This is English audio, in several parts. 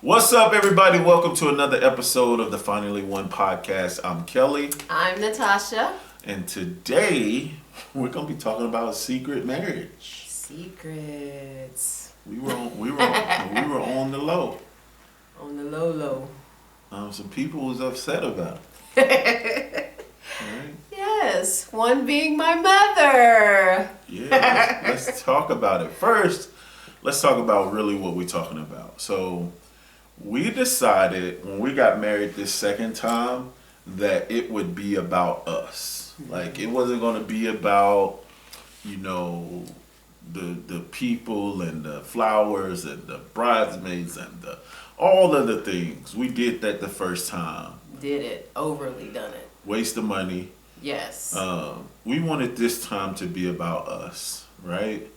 What's up, everybody? Welcome to another episode of the Finally One podcast. I'm Kelly. I'm Natasha. And today, we're going to be talking about secret marriage. Secrets. We were on the low. On the low. Some people was upset about it. Right? Yes, one being my mother. Yeah, let's talk about it. First, let's talk about really what we're talking about. So, we decided when we got married this second time that it would be about us. Like, it wasn't going to be about, the people and the flowers and the bridesmaids and all of the things. We did that the first time. Did it. Overly done it. Waste of money. Yes. We wanted this time to be about us, right?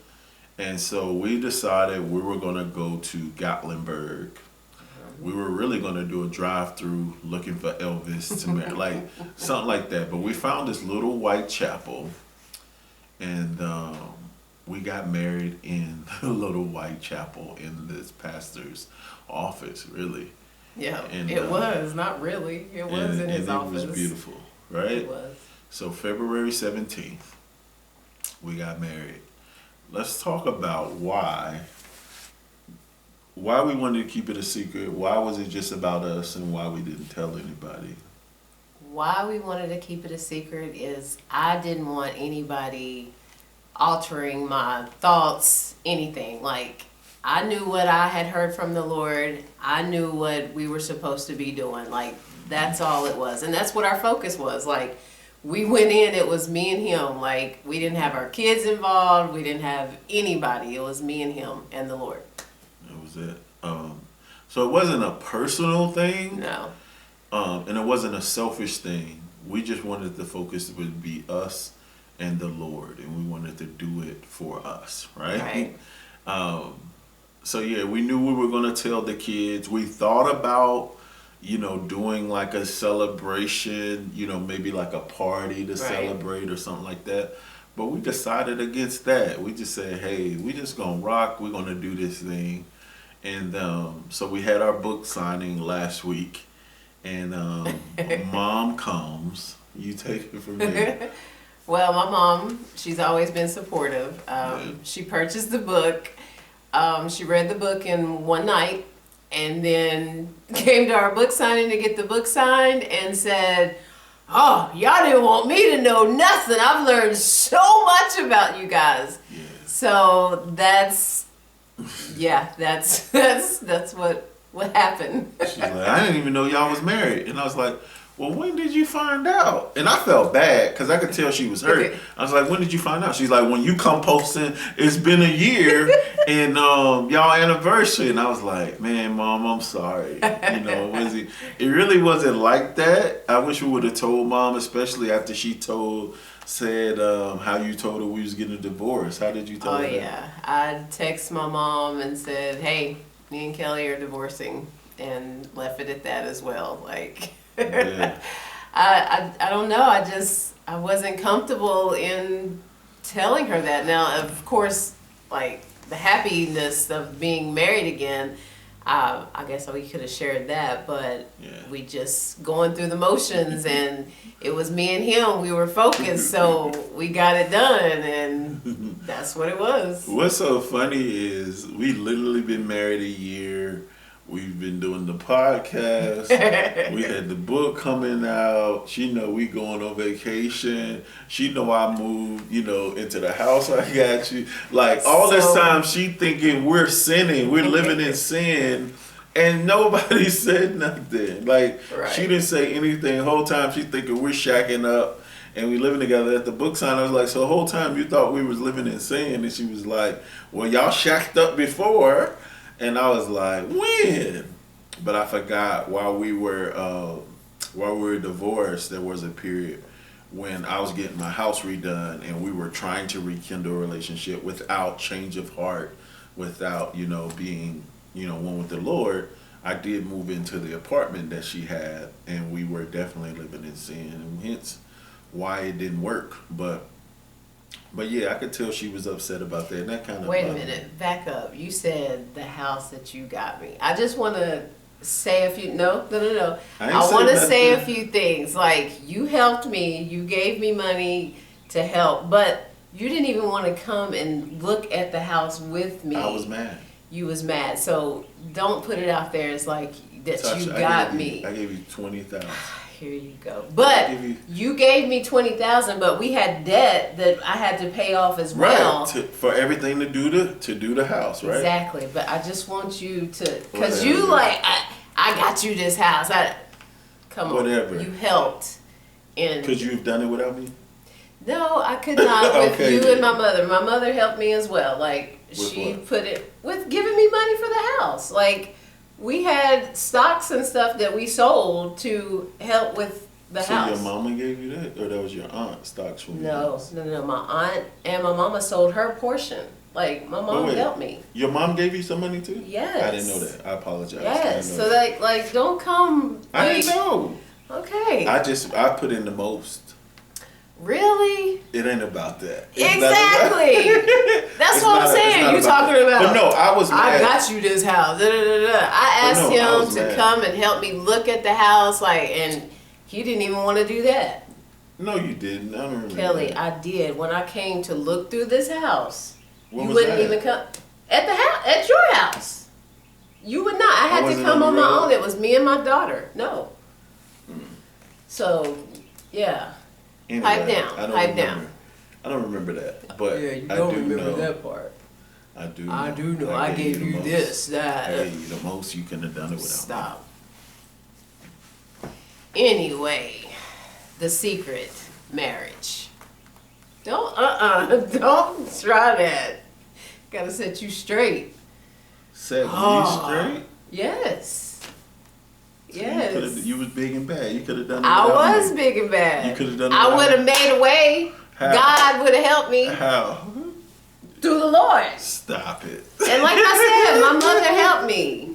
And so we decided we were going to go to Gatlinburg. We were really going to do a drive-through looking for Elvis to marry, like something like that. But we found this little white chapel, and we got married in the little white chapel in this pastor's office, really. Yeah, and, it was. Not really. It was in his office. It was beautiful, right? It was. So February 17th, we got married. Let's talk about why we wanted to keep it a secret. Why was it just about us, and why we didn't tell anybody? Why we wanted to keep it a secret is I didn't want anybody altering my thoughts, anything. Like, I knew what I had heard from the Lord. I knew what we were supposed to be doing. Like, that's all it was. And that's what our focus was. Like, we went in, it was me and him. Like, we didn't have our kids involved. We didn't have anybody. It was me and him and the Lord. That was it. So it wasn't a personal thing. No. And it wasn't a selfish thing. We just wanted the focus would be us and the Lord. And we wanted to do it for us, right? Right. So yeah, we knew we were going to tell the kids. We thought about, doing like a celebration, maybe like a party to celebrate or something like that. But we decided against that. We just said, hey, we just going to rock. We're going to do this thing. And so we had our book signing last week. And Mom comes. You take it from there. Well, my mom, she's always been supportive. She purchased the book. She read the book in one night and then came to our book signing to get the book signed and said, "Oh, y'all didn't want me to know nothing. I've learned so much about you guys." Yeah. So that's what happened. She's like, I didn't even know y'all was married. And I was like, well, when did you find out? And I felt bad because I could tell she was hurt. I was like, when did you find out? She's like, when you come posting, it's been a year and y'all anniversary. And I was like, man, Mom, I'm sorry. It really wasn't like that. I wish we would have told Mom, especially after she said how you told her we was getting a divorce. How did you tell her? Oh, yeah. I texted my mom and said, hey, me and Kelly are divorcing, and left it at that as well. Like, yeah. I don't know. I wasn't comfortable in telling her that. Now, of course, like the happiness of being married again, I guess we could have shared that, but we just going through the motions, and it was me and him. We were focused, so we got it done, and that's what it was. What's so funny is we literally been married a year. We've been doing the podcast. We had the book coming out. She know we going on vacation. She know I moved, into the house I got you. Like all this time she thinking we're sinning. We're living in sin. And nobody said nothing. Like she didn't say anything. The whole time she thinking we're shacking up and we living together. At the book sign I was like, so the whole time you thought we was living in sin? And she was like, well, y'all shacked up before. And I was like, when? But I forgot while we were divorced, there was a period when I was getting my house redone and we were trying to rekindle a relationship without change of heart, without, being, one with the Lord. I did move into the apartment that she had, and we were definitely living in sin, and hence why it didn't work. But yeah, I could tell she was upset about that. And that kind of Wait a minute, back up. You said the house that you got me. I just want to say a few. No. I ain't I want to say say a nothing. few things. Like, you helped me. You gave me money to help, but you didn't even want to come and look at the house with me. I was mad. You was mad. So don't put it out there as like that Tasha, you got me. me. I gave you 20,000. Here you go. But you gave me 20,000, but we had debt that I had to pay off as well. Right, for everything to do the house, right? Exactly. But I just want you to, because you like, I got you this house. Come on. Whatever. You helped. Because you've done it without me? No, I could not with Okay, you then. and my mother. My mother helped me as well. Like, she put it with giving me money for the house. Like, we had stocks and stuff that we sold to help with the house. So your mama gave you that? Or that was your aunt stocks from No. My aunt and my mama sold her portion. Like, my mom helped me. Your mom gave you some money too? Yes. I didn't know that. I apologize. Yes. So like don't come. I didn't know. Okay. I put in the most. Really? It ain't about that. Exactly. That's what I'm saying. You talking about? But no, I was mad. I got you this house. I asked him to come and help me look at the house, like, and he didn't even want to do that. No, you didn't. I don't remember. Kelly, that. I did. When I came to look through this house, What you was wouldn't that? even come at the house, at your house. You would not. I had to come on my own. It was me and my daughter. No. So, yeah. Anyway, Pipe down. Pipe down. I don't remember that, but yeah, you I don't do remember know. that part. I do. I do know. I gave you this, that. Hey, the most you couldn't have done it without. Stop. Anyway, the secret marriage. Don't try that. Gotta set you straight. Set me straight. Yes. So Yes. you was big and bad. You could have done it. I without was me. big and bad. You could have done it. I would have made a way. How? God would have helped me How? through the Lord. Stop it. And like I said, my mother helped me.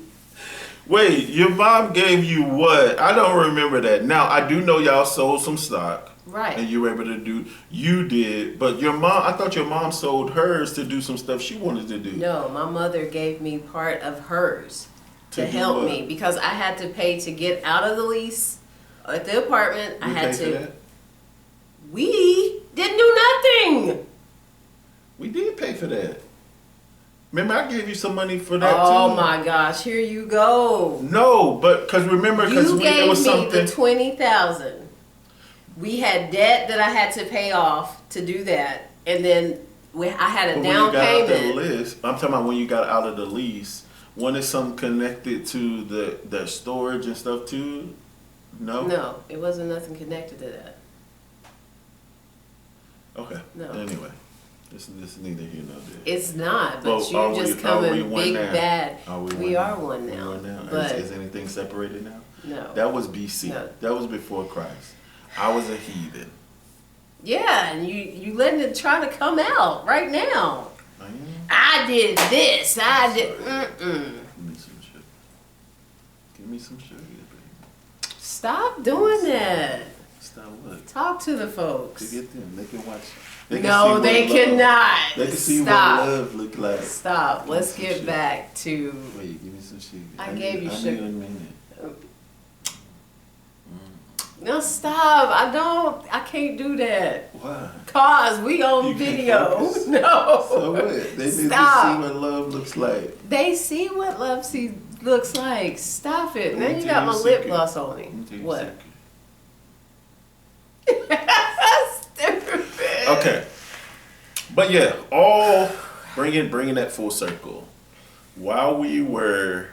Wait, your mom gave you what? I don't remember that. Now, I do know y'all sold some stock. Right. And you were able to do, you did, but your mom, I thought your mom sold hers to do some stuff she wanted to do. No, my mother gave me part of hers to To do help what? me because I had to pay to get out of the lease at the apartment. I had paid for to. that? We didn't do nothing. We did pay for that. Remember, I gave you some money for that too. Oh my gosh, here you go. No, but because remember, because You there gave was me something. the 20,000. We had debt that I had to pay off to do that, and then I had a But down when you got out the payment. list, I'm talking about when you got out of the lease. When is something connected to the storage and stuff too? No. No, it wasn't nothing connected to that. Okay. No. Anyway, this is neither here nor there. It's not, but Well, you just are coming one big now? bad. Are We are one We're now. one now. But Is anything separated now? no. That was BC. No. That was before Christ. I was a heathen. Yeah, and you letting it try to come out right now. I am. I did this. I did. Give me some sugar. Give me some sugar, baby. Stop doing that. Stop what? Talk to the To folks. get them. They can watch. They can see No, what they love- cannot. They can see Stop. what love look like. Stop. Let's Give me some get sugar. back to. Wait, give me some sugar. I gave you I sugar. need a minute. No, stop. I can't do that. Why? Cause we on You can't video. focus. No. So what? They need Stop. to see what love looks like. They see what love looks like. Stop it. Now Let me you tell got you my a lip secret. gloss on me. Let me tell you a What? secret. Stupid. Okay. But yeah, all bringing that full circle. While we were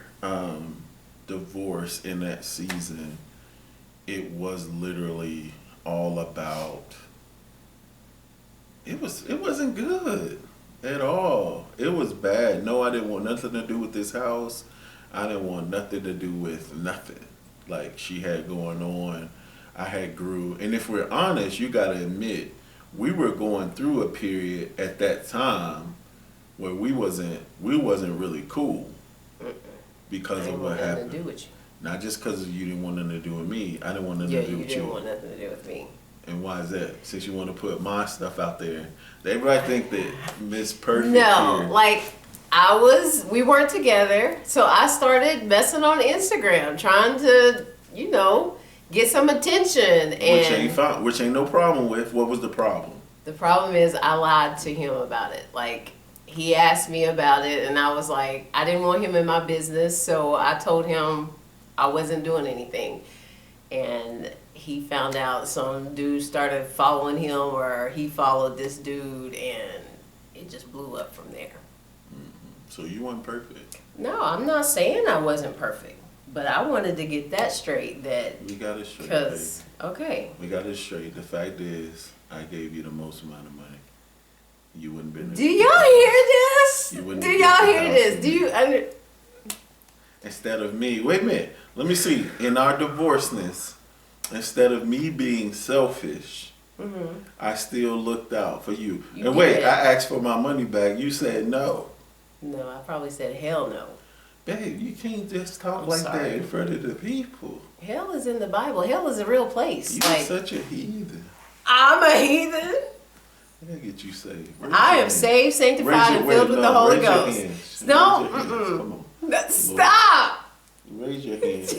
divorced in that season, it was literally all about. It wasn't good at all. It was bad. No, I didn't want nothing to do with this house. I didn't want nothing to do with nothing like she had going on. I had grew, and if we're honest, you gotta admit we were going through a period at that time where we wasn't really cool because of what Nothing happened. to do with you. Not just because you didn't want nothing to do with me. I didn't want nothing Yeah, to do you with didn't you. want nothing to do with me. And why is that? Since you want to put my stuff out there, everybody think that Miss Perfect No, here. like we weren't together, so I started messing on Instagram, trying to, get some attention. And which ain't no problem with. What was the problem? the problem is I lied to him about it. Like, he asked me about it, and I was like, I didn't want him in my business, so I told him I wasn't doing anything. And he found out some dude started following him, or he followed this dude, and it just blew up from there. So you weren't perfect. No, I'm not saying I wasn't perfect, but I wanted to get that straight. That We got it straight. because okay, We got it straight. The fact is, I gave you the most amount of money. You wouldn't been. do y'all hear this? You wouldn't Do have y'all built the hear house this? for Do me. you under? Instead of me, wait a minute. Let me see. In our divorceness, instead of me being selfish, I still looked out for you. You And wait, did. I asked for my money back. You said no. No, I probably said hell no. Babe, you can't just talk I'm like sorry. that in front of the people. Hell is in the Bible. Hell is a real place. You're Like, such a heathen. I'm a heathen. I gotta get you saved. Raise I your am hand. saved, sanctified, and filled with the Holy raise your Ghost. hands. No, Raise your hands. mm-mm. Come on. Stop. Raise your hands.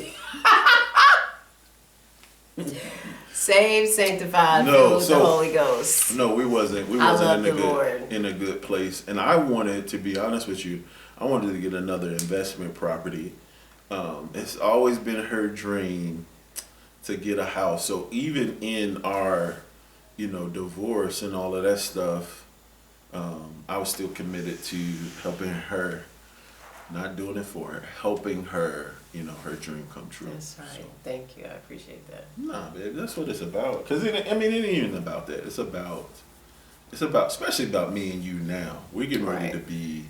Saved, sanctified, No, filled with so- the Holy Ghost. No, we wasn't. We I wasn't love in the a good Lord. in a good place. And I wanted, to be honest with you, I wanted to get another investment property. It's always been her dream to get a house. So even in our, divorce and all of that stuff, I was still committed to helping her, not doing it for her, helping her, her dream come true. That's right. So, Thank you. I appreciate that. nah, babe, that's what it's about. Cause it ain't even about that. It's about, especially about me and you now. We're getting ready Right. to be,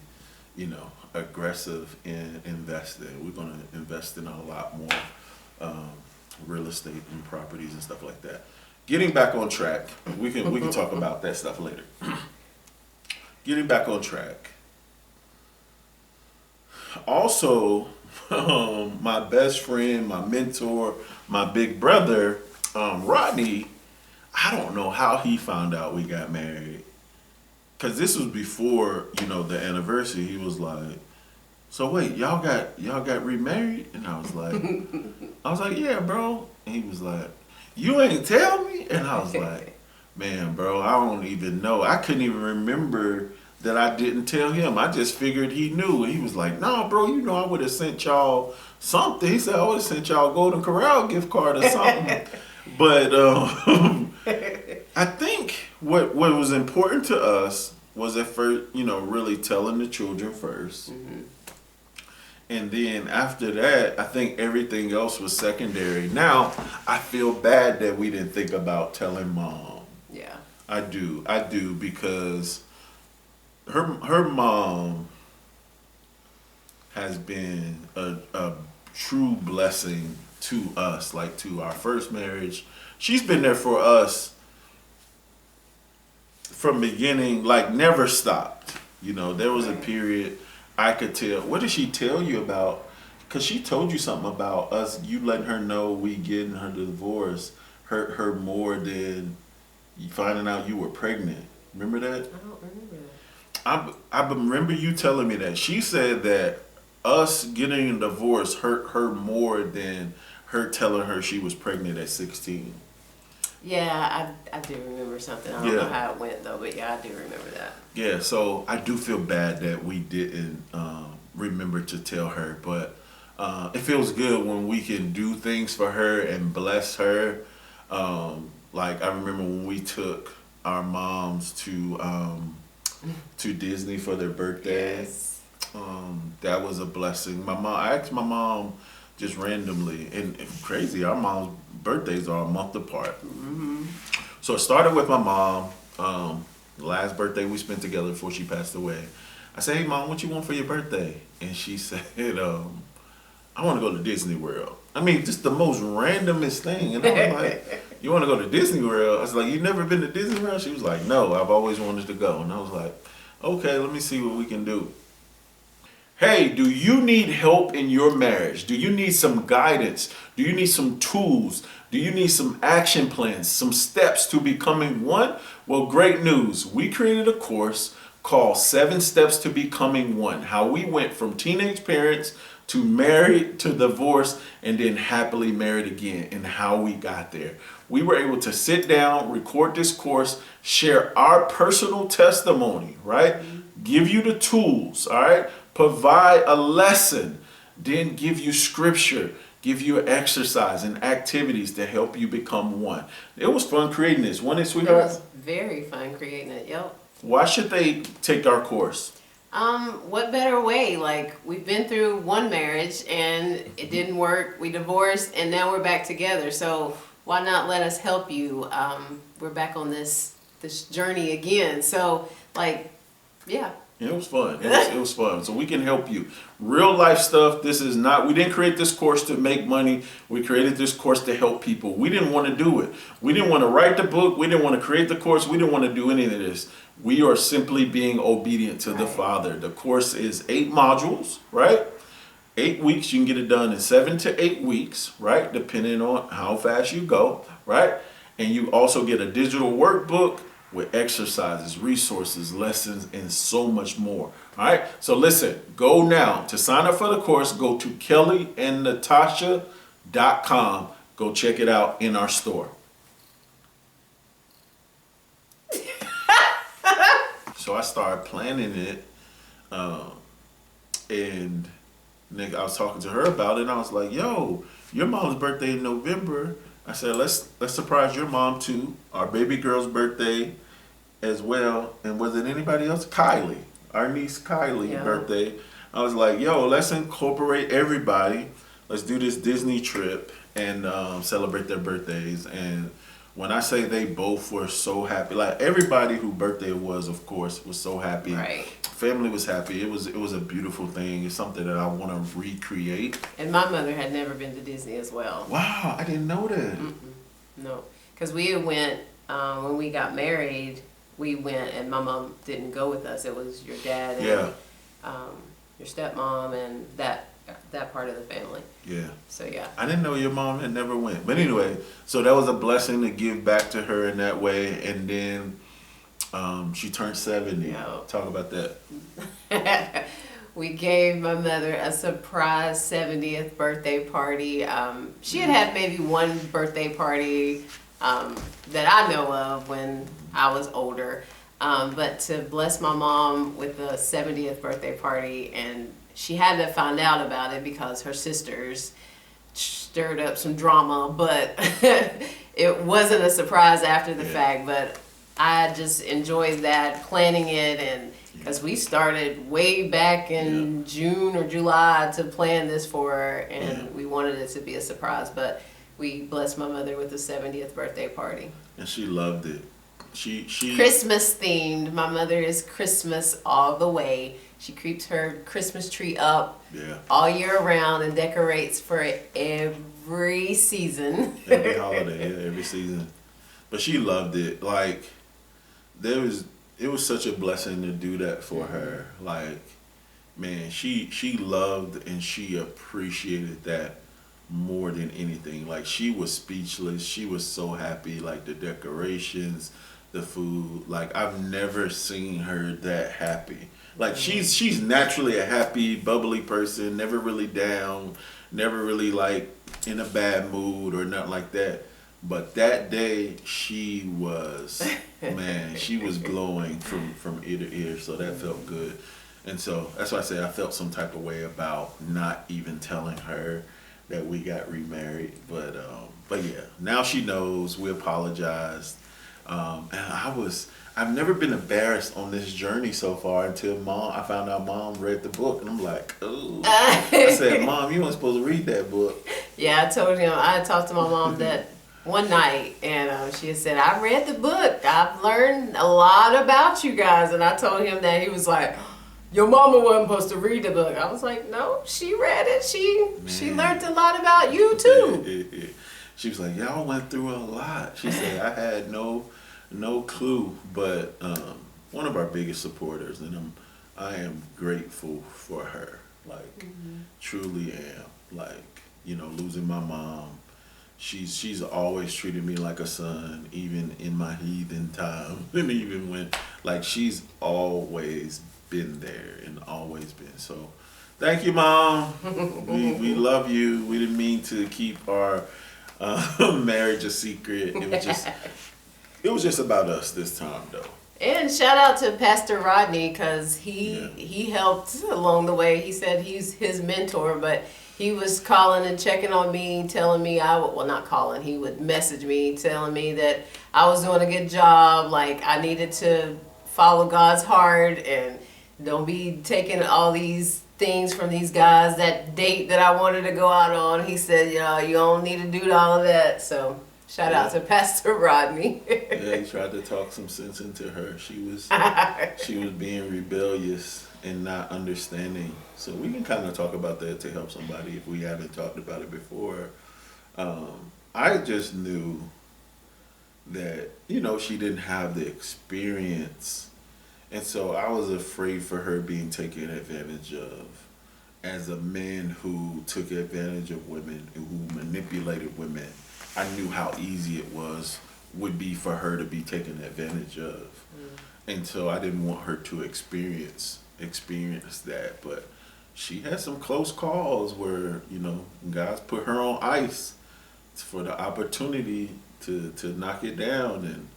aggressive in investing. We're gonna invest in a lot more real estate and properties and stuff like that. Getting back on track, we can talk about that stuff later. Getting back on track. Also, my best friend, my mentor, my big brother, Rodney, I don't know how he found out we got married. Cause this was before, the anniversary. He was like, "So wait, y'all got remarried?" And I was like, "Yeah, bro." And he was like, "You ain't tell me?" And I was like, "Man, bro, I don't even know. I couldn't even remember that I didn't tell him. I just figured he knew." And he was like, "Nah, bro, I would have sent y'all something." He said, "I would have sent y'all a Golden Corral gift card or something." But I think what was important to us was at first, really telling the children first. Mm-hmm. And then after that, I think everything else was secondary. Now, I feel bad that we didn't think about telling mom. Yeah. I do because her mom has been a true blessing to us, like to our first marriage. She's been there for us from beginning, like never stopped. There was a period I could tell. What did she tell you about? Because she told you something about us, you letting her know we getting her divorce hurt her more than finding out you were pregnant. Remember that? I don't remember that. I remember you telling me that. She said that us getting a divorce hurt her more than her telling her she was pregnant at 16. Yeah, I do remember something. I don't know how it went though, but yeah, I do remember that. Yeah, so I do feel bad that we didn't remember to tell her, but it feels good when we can do things for her and bless her. Like I remember when we took our moms to Disney for their birthday. Yes. That was a blessing. I asked my mom just randomly, and crazy, our mom's birthdays are a month apart. Mm-hmm. So it started with my mom. The last birthday we spent together before she passed away. I said, "Hey mom, what you want for your birthday?" And she said, "I want to go to Disney World." I mean, just the most randomest thing. And I was like, "You want to go to Disney World?" I was like, "You never been to Disney World?" She was like, "No, I've always wanted to go." And I was like, "Okay, let me see what we can do." Hey, do you need help in your marriage? Do you need some guidance? Do you need some tools? Do you need some action plans, some steps to becoming one? Well, great news. We created a course called 7 Steps to Becoming One. How we went from teenage parents to married to divorced and then happily married again, and how we got there. We were able to sit down, record this course, share our personal testimony, right? Give you the tools, all right? Provide a lesson, then give you scripture, give you exercise and activities to help you become one. It was fun creating this, wasn't it, It sweetheart? was very fun creating it. Yep. Why should they take our course? What better way? Like, we've been through one marriage and it didn't work. We divorced and now we're back together. So why not let us help you? We're back on this journey again. So, like, yeah. It was fun. It was fun. So we can help you. Real life stuff. This is not, we didn't create this course to make money. We created this course to help people. We didn't want to do it. We didn't want to write the book. We didn't want to create the course. We didn't want to do any of this. We are simply being obedient to the Father. The course is 8 modules, right? 8 weeks. You can get it done in 7 to 8 weeks, right? Depending on how fast you go, right? And you also get a digital workbook with exercises, resources, lessons, and so much more. All right. So listen, go now to sign up for the course. Go to kellyandnatasha.com. Go check it out in our store. So I started planning it, and Nick, I was talking to her about it, and I was like, "Yo, your mom's birthday in November." I said, let's surprise your mom too. Our baby girl's birthday as well. And was it anybody else? Kylie, our niece Kylie birthday. I was like, yo, let's incorporate everybody. Let's do this Disney trip and celebrate their birthdays. And when I say they both were so happy, like everybody who birthday was, of course, was so happy. Right. Family was happy. It was a beautiful thing. It's something that I want to recreate. And my mother had never been to Disney as well. Wow, I didn't know that. No, because we went when we got married. We went, and my mom didn't go with us. It was your dad and your stepmom and that part of the family. Yeah. So yeah. I didn't know your mom had never went. But anyway, so that was a blessing to give back to her in that way. And then she turned 70. Yep. Talk about that. We gave my mother a surprise 70th birthday party. She had maybe one birthday party that I know of when I was older. But to bless my mom with a 70th birthday party, and she had to find out about it because her sisters stirred up some drama, but it wasn't a surprise after the fact. But I just enjoyed that, planning it, and because we started way back in June or July to plan this for her, and we wanted it to be a surprise, but we blessed my mother with a 70th birthday party. And she loved it. She Christmas themed. My mother is Christmas all the way. She keeps her Christmas tree up all year round and decorates for every season. Every holiday, every season. But she loved it. Like, it was such a blessing to do that for her. Like, man, she loved and she appreciated that more than anything. Like, she was speechless. She was so happy. Like, the decorations, the food. Like, I've never seen her that happy. Like, she's naturally a happy, bubbly person, never really down, never really like in a bad mood or nothing like that. But that day she was, man, she was glowing from ear to ear, so that felt good. And so that's why I say I felt some type of way about not even telling her that we got remarried. But yeah, now she knows. We apologized. And I've never been embarrassed on this journey so far until I found out Mom read the book, and I'm like, oh. I said, Mom, you weren't supposed to read that book. Yeah, I talked to my mom that one night, and she had said, I read the book. I've learned a lot about you guys. And I told him that. He was like, your mama wasn't supposed to read the book. I was like, no, she read it. She learned a lot about you too. She was like, y'all went through a lot. She said, I had no clue, but one of our biggest supporters, and I am grateful for her. Like, truly am. Like, losing my mom, she's always treated me like a son, even in my heathen time, and even when like she's always been there and always been. So, thank you, Mom. We love you. We didn't mean to keep our marriage a secret. It was just about us this time, though. And shout out to Pastor Rodney because Yeah. he helped along the way. He said he's his mentor, but he was calling and checking on me, telling me well, not calling. He would message me telling me that I was doing a good job, like I needed to follow God's heart and don't be taking all these things from these guys. That date that I wanted to go out on, he said, you don't need to do all of that. So shout out to Pastor Rodney. Yeah, he tried to talk some sense into her. She was being rebellious and not understanding. So we can kind of talk about that to help somebody if we haven't talked about it before. I just knew that she didn't have the experience, and so I was afraid for her being taken advantage of as a man who took advantage of women, who manipulated women. I knew how easy it would be for her to be taken advantage of. And so I didn't want her to experience that. But she had some close calls where, God's put her on ice for the opportunity to knock it down.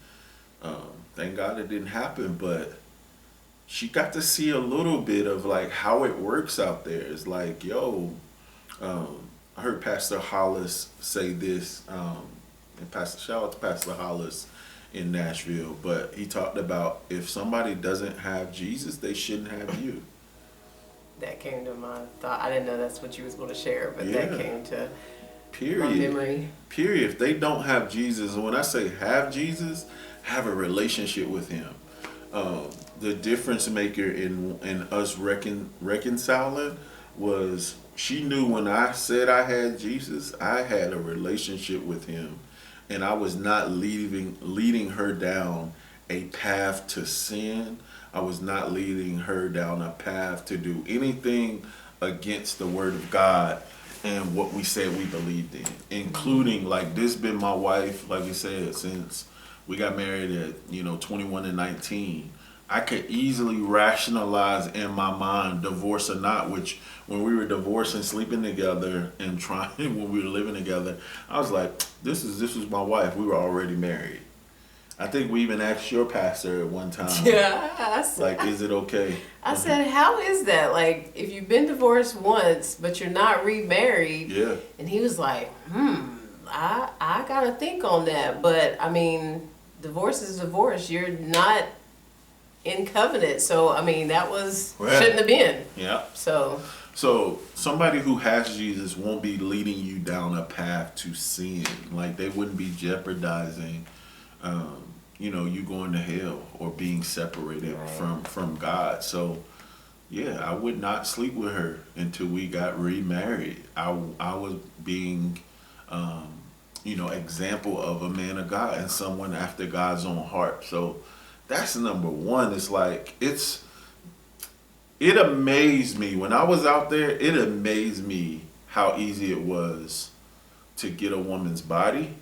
And thank God it didn't happen. But she got to see a little bit of like how it works out there. It's like, I heard Pastor Hollis say this, and shout out to Pastor Hollis in Nashville, but he talked about if somebody doesn't have Jesus, they shouldn't have you. That came to my thought. I didn't know that's what you was going to share, but that came to my memory. Period. If they don't have Jesus, and when I say have Jesus, have a relationship with him. The difference maker in us reconciling was she knew when I said I had Jesus, I had a relationship with him, and I was not leading her down a path to sin. I was not leading her down a path to do anything against the word of God and what we said we believed in, including like this been my wife, like you said, since we got married at 21 and 19. I could easily rationalize in my mind, divorce or not, which when we were divorced and sleeping together and when we were living together, I was like, this was my wife. We were already married. I think we even asked your pastor at one time. Yeah. Is it okay? I said, how is that? Like, if you've been divorced once, but you're not remarried. Yeah. And he was like, I got to think on that. But, I mean, divorce is divorce. You're not in covenant. So, I mean, that shouldn't have been. Yeah. So somebody who has Jesus won't be leading you down a path to sin. Like, they wouldn't be jeopardizing you going to hell or being separated from God. So, yeah, I would not sleep with her until we got remarried. I was being, example of a man of God and someone after God's own heart. So that's number one. It's like, it amazed me when I was out there. It amazed me how easy it was to get a woman's body.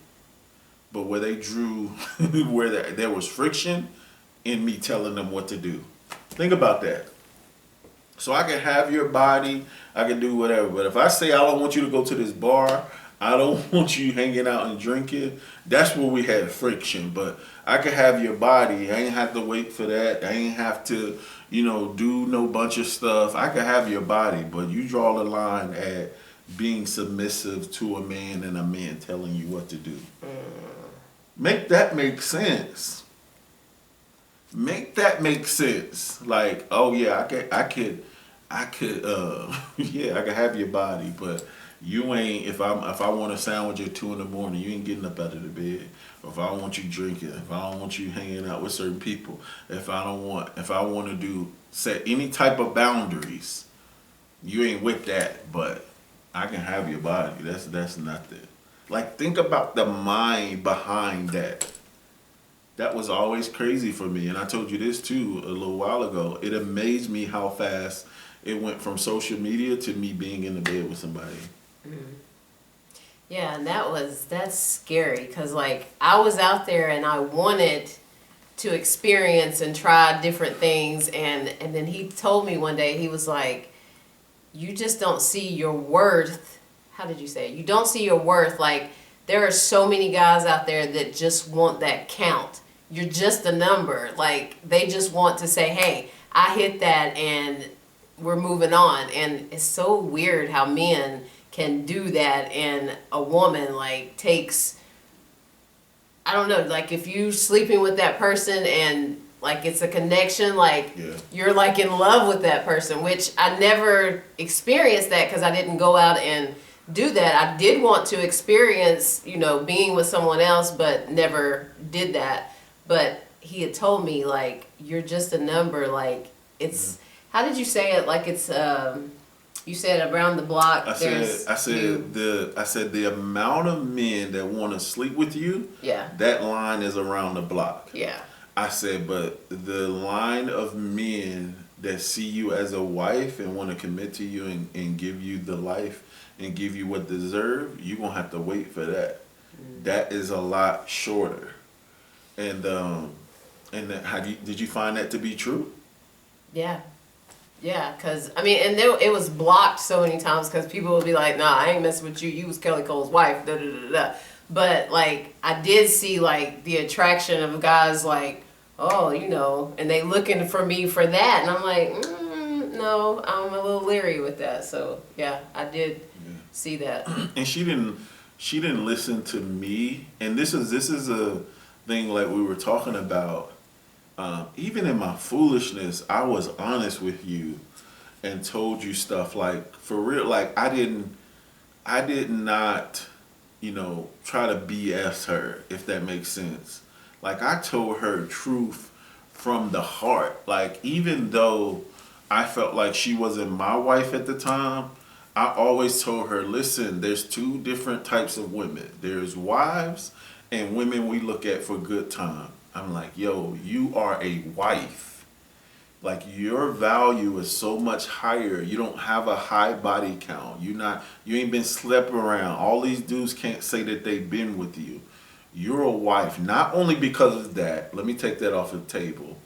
But where they drew, where there was friction in me telling them what to do. Think about that. So I can have your body, I can do whatever. But if I say I don't want you to go to this bar, I don't want you hanging out and drinking, that's where we had friction. But I could have your body. I ain't have to wait for that. I ain't have to, do no bunch of stuff. I could have your body. But you draw the line at being submissive to a man and a man telling you what to do. Make that make sense. Make that make sense. Like, oh yeah, I could yeah, I could have your body, but you ain't. If I want a sandwich at 2 a.m, you ain't getting up out of the bed. Or if I don't want you drinking, if I don't want you hanging out with certain people, if I want to set any type of boundaries, you ain't with that. But I can have your body. That's nothing. Like, think about the mind behind that. That was always crazy for me. And I told you this too a little while ago. It amazed me how fast it went from social media to me being in the bed with somebody. Yeah, and that's scary because like I was out there and I wanted to experience and try different things, and then he told me one day, he was like, you just don't see your worth. How did you say it? You don't see your worth. Like there are so many guys out there that just want that count. You're just a number. Like they just want to say, hey, I hit that and we're moving on. And it's so weird how men can do that, and a woman like takes, I don't know, like if you sleeping with that person and like it's a connection, like Yeah. you're like in love with that person, which I never experienced that because I didn't go out and do that. I did want to experience, you know, being with someone else, but never did that. But he had told me like you're just a number, like it's, how did you say it? Like it's you said around the block. I said the amount of men that want to sleep with you. Yeah. That line is around the block. Yeah. I said, but the line of men that see you as a wife and want to commit to you and give you the life and give you what deserve, you're gonna have to wait for that. That is a lot shorter. And did you find that to be true? Yeah. Yeah, because, I mean, and there, it was blocked so many times because people would be like, nah, I ain't messing with you. You was Kelly Cole's wife, da da da da. But, like, I did see, like, the attraction of guys like, oh, you know, and they looking for me for that. And I'm like, no, I'm a little leery with that. So, yeah, I did see that. And she didn't listen to me. And this is a thing like we were talking about. Even in my foolishness, I was honest with you and told you stuff like for real. Like I did not, you know, try to BS her, if that makes sense. Like I told her truth from the heart. Like even though I felt like she wasn't my wife at the time, I always told her, listen, there's two different types of women. There's wives and women we look at for good time. I'm like, yo, you are a wife. Like your value is so much higher. You don't have a high body count. You ain't been slept around. All these dudes can't say that they've been with you. You're a wife. Not only because of that, let me take that off the table.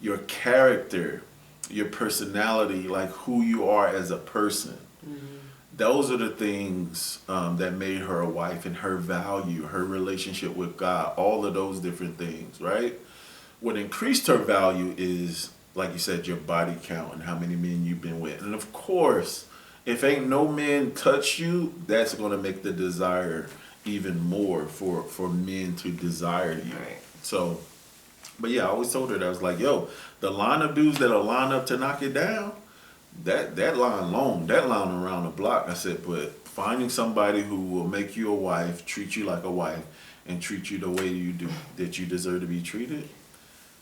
Your character, your personality, like who you are as a person. Mm-hmm. Those are the things that made her a wife, and her value, her relationship with God, all of those different things, right? What increased her value is, like you said, your body count and how many men you've been with. And of course, if ain't no men touch you, that's going to make the desire even more for men to desire you. Right. So, but yeah, I always told her that. I was like, yo, the line of dudes that'll line up to knock it down, that line long, that line around the block. I said, but finding somebody who will make you a wife, treat you like a wife, and treat you the way you do, that you deserve to be treated,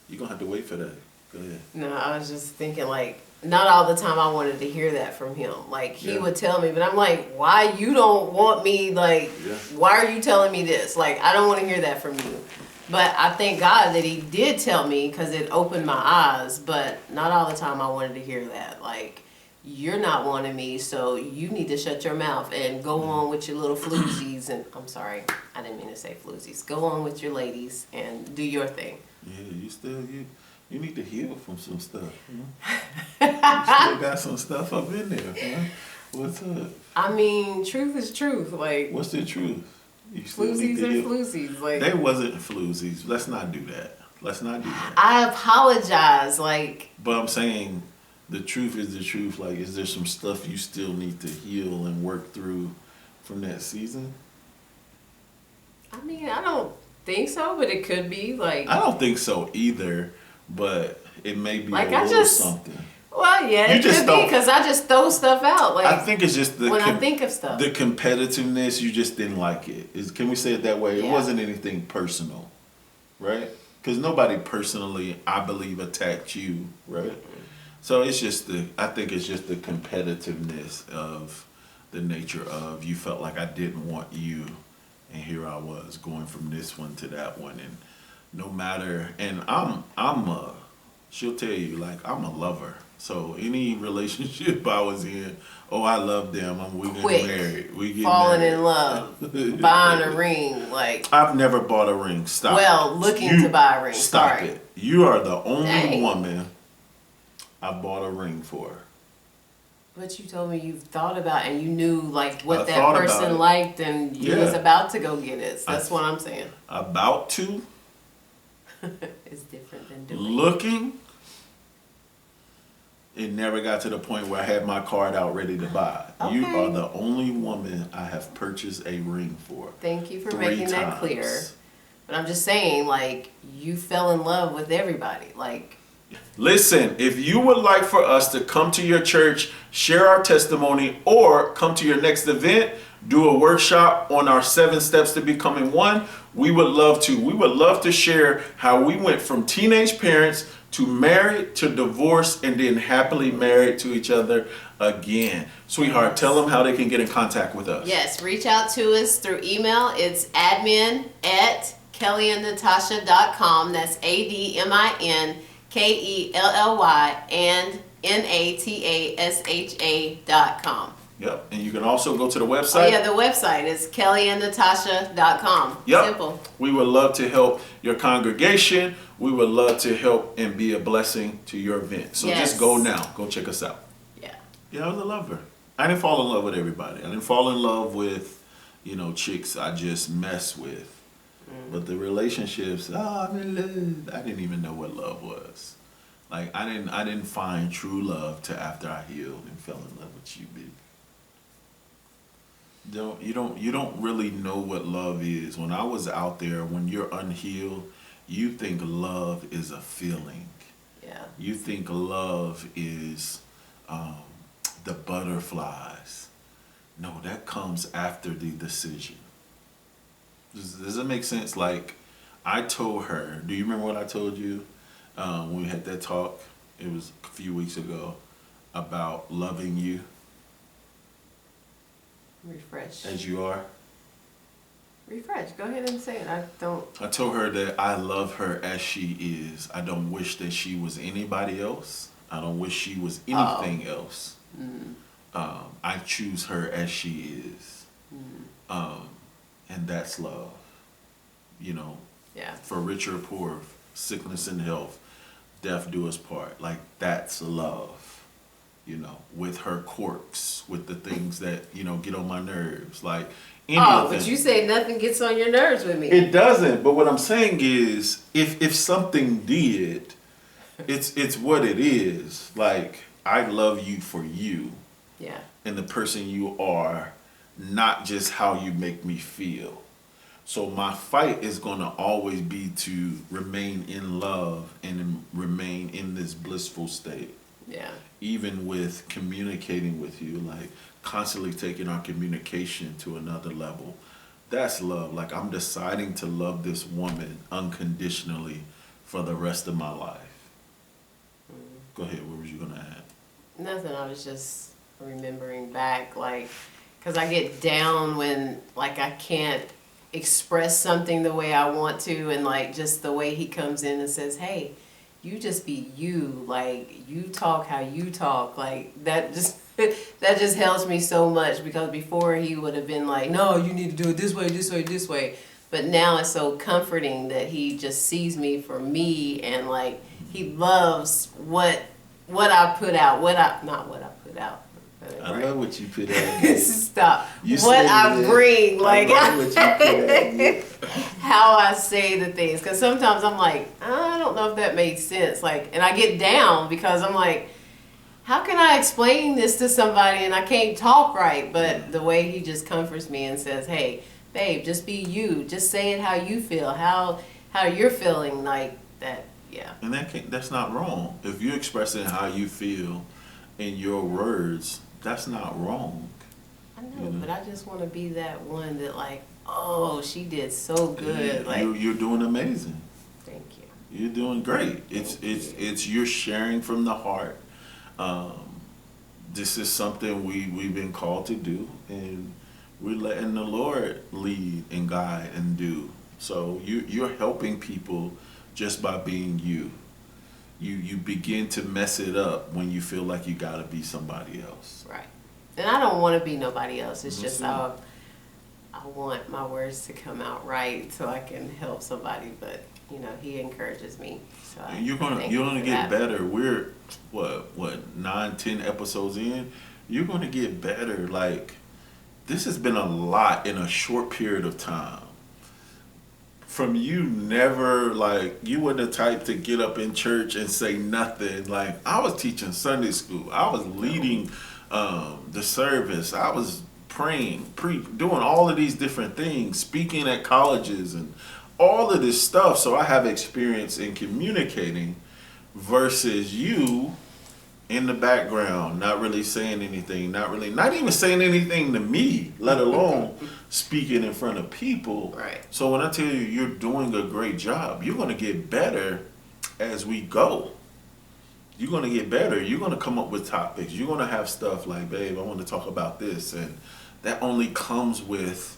you're going to have to wait for that. Go ahead. No, I was just thinking, like, not all the time I wanted to hear that from him. Like, he would tell me, but I'm like, why you don't want me, like, why are you telling me this? Like, I don't want to hear that from you. But I thank God that he did tell me because it opened my eyes, but not all the time I wanted to hear that. Like, you're not wanting me, so you need to shut your mouth and go on with your little floozies. And I'm sorry, I didn't mean to say floozies. Go on with your ladies and do your thing. Yeah, you need to heal from some stuff. You still got some stuff up in there. What's up? I mean, truth is truth. Like, what's the truth? Floozies are floozies. Like, they wasn't floozies. Let's not do that. I apologize. Like, but I'm saying the truth is the truth. Like, is there some stuff you still need to heal and work through from that season? I mean, I don't think so, but it could be. Like, I don't think so either, but it may be like a little something. Well, yeah, it could be because I just throw stuff out. Like, I think it's just when I think of stuff, the competitiveness. You just didn't like it. Can we say it that way? It wasn't anything personal, right? Because nobody personally, I believe, attacked you, right? So it's just I think it's just the competitiveness of the nature of you felt like I didn't want you, and here I was going from this one to that one, and no matter. And I'm she'll tell you, like, I'm a lover. So any relationship I was in, oh, I love them. We getting Quick. married. We getting Falling married. in love, buying a ring, like. I've never bought a ring. Stop. Well, looking to buy a ring. Stop Sorry. it. You are the only Dang. woman I bought a ring for. But you told me you've thought about and you knew like what I that thought about person it. liked and you Yeah. was about to go get it. So that's what I'm saying. About to, It's different than doing. looking, it never got to the point where I had my card out ready to buy. You Okay. are the only woman I have purchased a ring for. Thank you for 3 making that times. clear. But I'm just saying, like, you fell in love with everybody. Like, Listen, if you would like for us to come to your church, share our testimony, or come to your next event, do a workshop on our 7 steps to becoming one, we would love to. We would love to share how we went from teenage parents to married to divorced and then happily married to each other again. Sweetheart, tell them how they can get in contact with us. yes, reach out to us through email. It's admin@kellyandnatasha.com. That's ADMINKELLY and NATASHA.com. Yep. And you can also go to the Oh website. yeah, the website is kellyandnatasha.com. Yep. Simple. We would love to help your congregation. We would love to help and be a blessing to your event. So Yes. just go now. Go check us out. Yeah. Yeah, I was a lover. I didn't fall in love with everybody. I didn't fall in love with, chicks I just mess with. But the relationships, I'm in love. I didn't even know what love was. Like I didn't find true love till after I healed and fell in love with you, baby. You don't really know what love is. When I was out there, when you're unhealed, you think love is a feeling. Yeah. You think love is the butterflies. No, that comes after the decision. Does it make sense? Like, I told her, do you remember what I told you when we had that talk? It was a few weeks ago about loving you Refresh. as you are. Refresh. Go ahead and say it. I told her that I love her as she is. I don't wish that she was anybody else. I don't wish she was anything else. I choose her as she is. And that's love. Yeah. For richer or poor, sickness and health, death do us part. Like, that's love. With her quirks, with the things that, get on my nerves. Like, but you say nothing gets on your nerves with me. It doesn't, but what I'm saying is, if something did, it's what it is. Like, I love you for you. Yeah. And the person you are, not just how you make me feel. So my fight is going to always be to remain in love and remain in this blissful state. Yeah. Even with communicating with you, like constantly taking our communication to another level. That's love. Like, I'm deciding to love this woman unconditionally for the rest of my life. Go ahead, what was you going to add? Nothing. I was just remembering back, like, because I get down when, like, I can't express something the way I want to, and, like, just the way he comes in and says, hey, you just be you, like, you talk how you talk, like, that just helps me so much, because before he would have been like, no, you need to do it this way, this way, this way, but now it's so comforting that he just sees me for me, and, like, he loves what I put out, not what I put out. I love what you put out. Stop. What I bring, like, how I say the things. Because sometimes I'm like, I don't know if that made sense. Like, and I get down because I'm like, how can I explain this to somebody and I can't talk right? But the way he just comforts me and says, hey, babe, just be you. Just say it how you feel, how you're feeling, like that. Yeah. And that's not wrong. If you're expressing how you feel in your words, that's not wrong. I know, but I just want to be that one that, like, oh, she did so good. Yeah, like, you're doing amazing. Thank you. You're doing great. It's you're sharing from the heart. This is something we've been called to do, and we're letting the Lord lead and guide and do. So you're helping people just by being you. you begin to mess it up when you feel like you gotta be somebody else. Right. And I don't want to be nobody else. It's just Listen. I want my words to come out right so I can help somebody. But he encourages me. So You're gonna get better. We're what 9, 10 episodes in. You're gonna get better. Like, this has been a lot in a short period of time. From you never, like, you were the type to get up in church and say nothing. Like, I was teaching Sunday school. I was leading the service. I was praying, doing all of these different things, speaking at colleges and all of this stuff. So I have experience in communicating versus you in the background, not really saying anything, not even saying anything to me, let alone speaking in front of people. Right. So when I tell you you're doing a great job, you're going to get better as we go. You're going to get better. You're going to come up with topics. You're going to have stuff like, babe, I want to talk about this. And that only comes with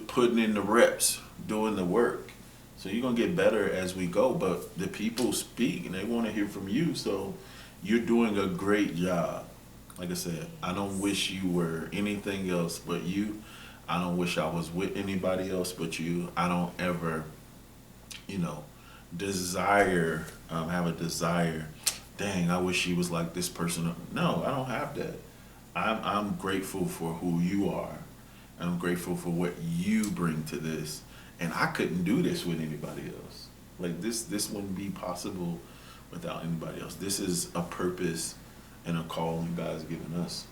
putting in the reps, doing the work. So you're going to get better as we go. But the people speak and they want to hear from you. So you're doing a great job. Like I said, I don't wish you were anything else but you. I don't wish I was with anybody else but you. I don't ever, have a desire. Dang, I wish she was like this person. No, I don't have that. I'm grateful for who you are. I'm grateful for what you bring to this. And I couldn't do this with anybody else. Like, this wouldn't be possible without anybody else. This is a purpose and a calling God's given us.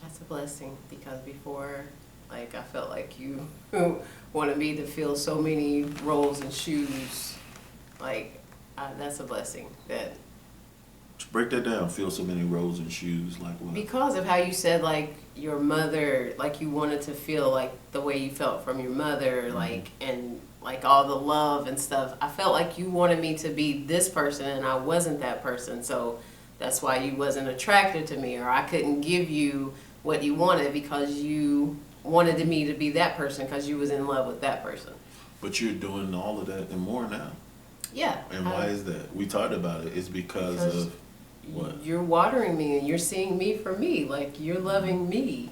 That's a blessing, because before, like, I felt like you wanted me to fill so many roles and shoes. Like, that's a blessing. That Break that down. Fill so many roles and shoes. Like what? because of how you said, like, your mother, like, you wanted to feel like the way you felt from your mother, like, and like all the love and stuff. I felt like you wanted me to be this person and I wasn't that person. So that's why you wasn't attracted to me, or I couldn't give you what you wanted because you wanted me to be that person because you was in love with that person. But you're doing all of that and more now. Yeah. And why is that? We talked about it. It's because of what? You're watering me and you're seeing me for me. Like, you're loving me.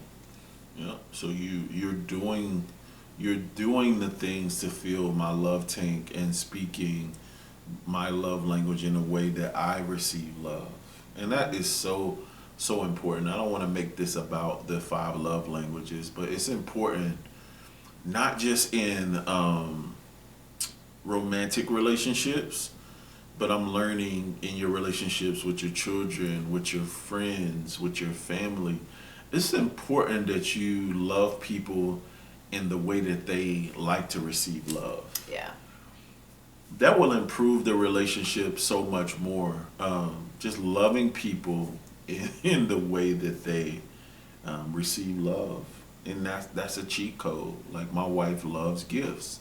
Yeah. So you're doing the things to fill my love tank and speaking my love language in a way that I receive love. And that is so important. I don't want to make this about the 5 love languages, but it's important not just in romantic relationships, but I'm learning in your relationships with your children, with your friends, with your family. It's important that you love people in the way that they like to receive love. Yeah. That will improve the relationship so much more. Just loving people in the way that they receive love. And that's a cheat code. Like, my wife loves gifts.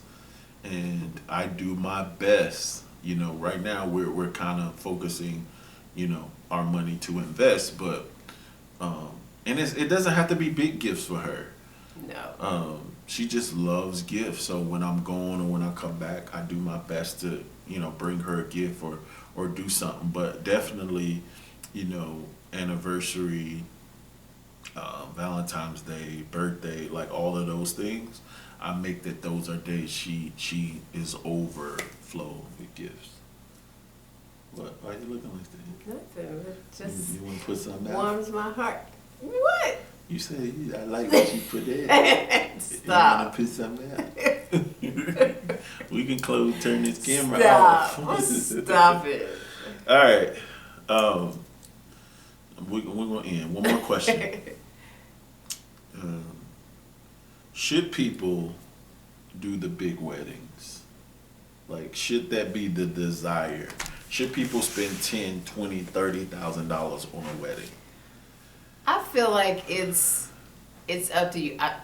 And I do my best. Right now we're kind of focusing, our money to invest, but and it doesn't have to be big gifts for her. No. She just loves gifts. So when I'm gone or when I come back, I do my best to, bring her a gift or do something. But definitely, anniversary, Valentine's Day, birthday, like all of those things, I make that those are days she is overflow with gifts. What? Why are you looking like that? Nothing. It just You want to put something out? warms my heart. What? You said I like what you put in. Stop. You want to put something out? We can turn this camera off. Stop it. All right. We're going to end. One more question. Should people do the big weddings? Like, should that be the desire? Should people spend $10,000, $20,000, $30,000 on a wedding? I feel like it's up to you. I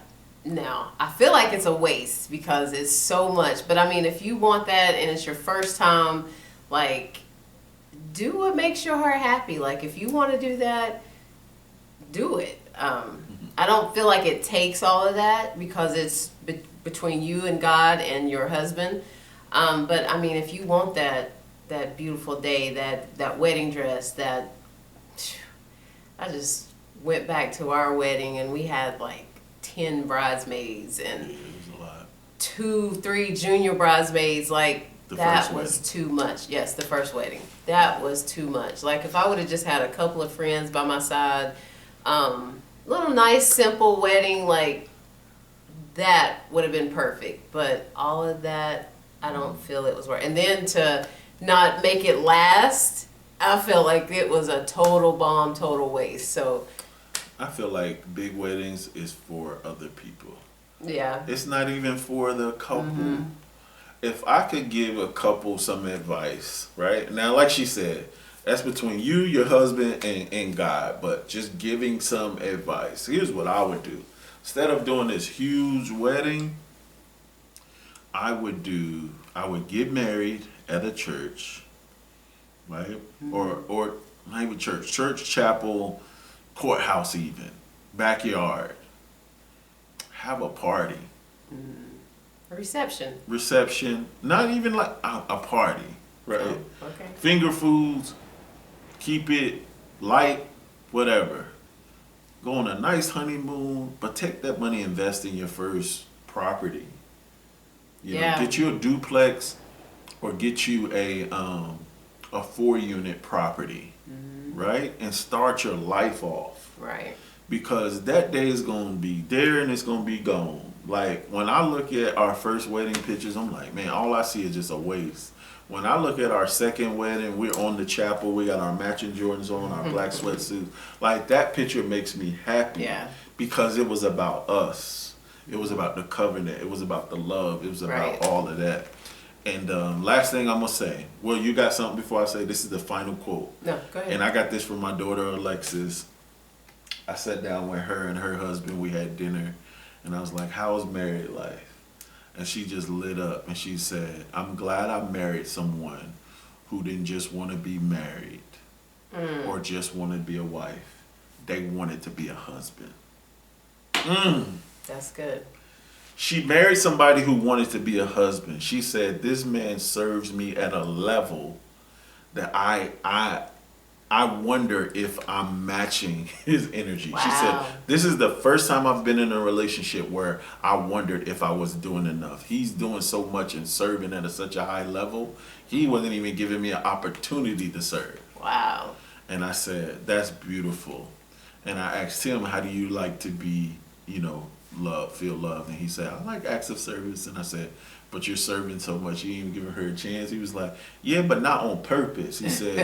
feel like it's a waste because it's so much. But I mean, if you want that and it's your first time, like, do what makes your heart happy. Like, if you want to do that, do it. I don't feel like it takes all of that because it's between you and God and your husband. But I mean, if you want that, that beautiful day, that wedding dress, that I just went back to our wedding and we had like 10 bridesmaids and Yeah, it was a lot. 2-3 junior bridesmaids. Like that was too much. Yes, the first wedding. That was too much. Like if I would have just had a couple of friends by my side, little nice simple wedding, like that would have been perfect. But all of that, I don't feel it was worth. And then to not make it last, I feel like it was a total bomb, total waste. So I feel like big weddings is for other people. yeah. It's not even for the couple. If I could give a couple some advice, right? Now, like she said, that's between you, your husband, and God. But just giving some advice. Here's what I would do. Instead of doing this huge wedding, I would get married at a church, right? Or not even church, chapel, courthouse even, backyard. Have a party. A reception. Not even like a party, right? Oh, okay. Finger foods, keep it light, whatever. Go on a nice honeymoon, but take that money, invest in your first property. You know, get you a duplex or get you a 4-unit property, right? And start your life off. Right. Because that day is going to be there and it's going to be gone. Like, when I look at our first wedding pictures, I'm like, man, all I see is just a waste. When I look at our second wedding, we're on the chapel, we got our matching Jordans on, our black sweatsuits. Like, that picture makes me happy. Yeah. Because it was about us. It was about the covenant. It was about the love. It was about all of that. And last thing I'm going to say. Well, you got something before I say this is the final quote. No, go ahead. And I got this from my daughter, Alexis. I sat down with her and her husband. We had dinner. And I was like, how's married life? And she just lit up and she said, I'm glad I married someone who didn't just want to be married or just want to be a wife. They wanted to be a husband. That's good. She married somebody who wanted to be a husband. She said, this man serves me at a level that I wonder if I'm matching his energy. Wow. She said, this is the first time I've been in a relationship where I wondered if I was doing enough. He's doing so much and serving at such a high level. He wasn't even giving me an opportunity to serve. Wow. And I said, that's beautiful. And I asked him, how do you like to be, loved, feel loved? And he said, I like acts of service. And I said, but you're serving so much, you ain't even giving her a chance. He was like, yeah, but not on purpose. He said,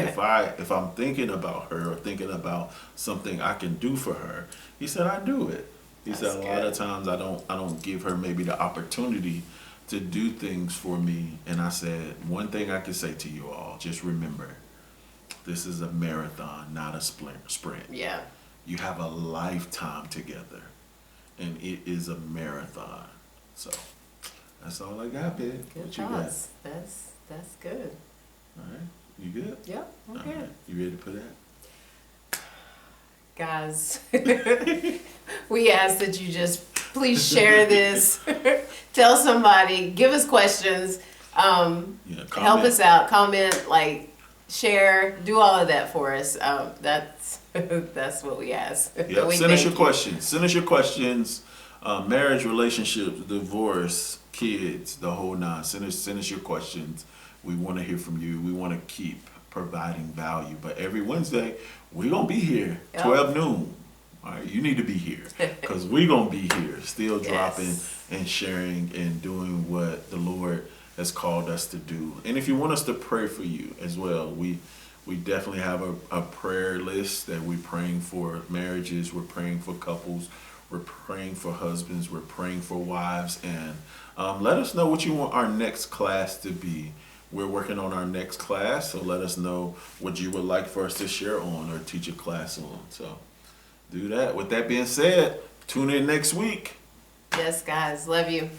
if I'm thinking about her or thinking about something I can do for her, he said, I do it. He said, a lot of times I don't give her maybe the opportunity to do things for me. And I said, one thing I can say to you all, just remember, this is a marathon, not a sprint. Yeah. You have a lifetime together, and it is a marathon. So that's all I got, babe. Good what you thoughts. That's good. All right. You good? Yep, I'm good. Right. You ready to put that? Guys, we ask that you just please share this. Tell somebody. Give us questions. Help us out. Comment, share. Do all of that for us. That's what we ask. Yeah. Send us your questions. Send us your questions. Marriage, relationships, divorce, kids, the whole nine. Send us your questions. We want to hear from you. We want to keep providing value. But every Wednesday, we're going to be here, 12 noon. All right, you need to be here because we're going to be here still dropping and sharing and doing what the Lord has called us to do. And if you want us to pray for you as well, we definitely have a prayer list that we're praying for marriages. We're praying for couples. We're praying for husbands. We're praying for wives. And let us know what you want our next class to be. We're working on our next class, so let us know what you would like for us to share on or teach a class on. So do that. With that being said, tune in next week. Yes, guys. Love you.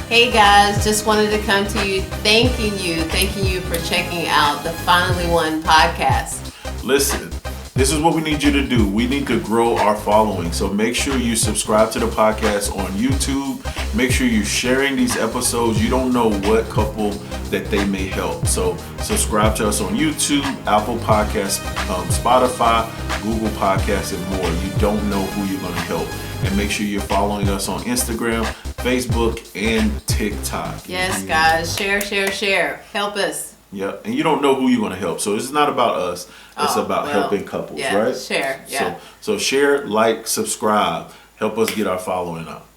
Hey guys, just wanted to come to you thanking you for checking out the Finally One podcast. Listen, this is what we need you to do. We need to grow our following. So make sure you subscribe to the podcast on YouTube. Make sure you're sharing these episodes. You don't know what couple that they may help. So subscribe to us on YouTube, Apple Podcasts, Spotify, Google Podcasts, and more. You don't know who you're going to help. And make sure you're following us on Instagram, Facebook, and TikTok. Yes, guys. Share. Help us. Yep. And you don't know who you're going to help. So it's not about us. It's about helping couples, right? Share. Yeah. So share, like, subscribe. Help us get our following up.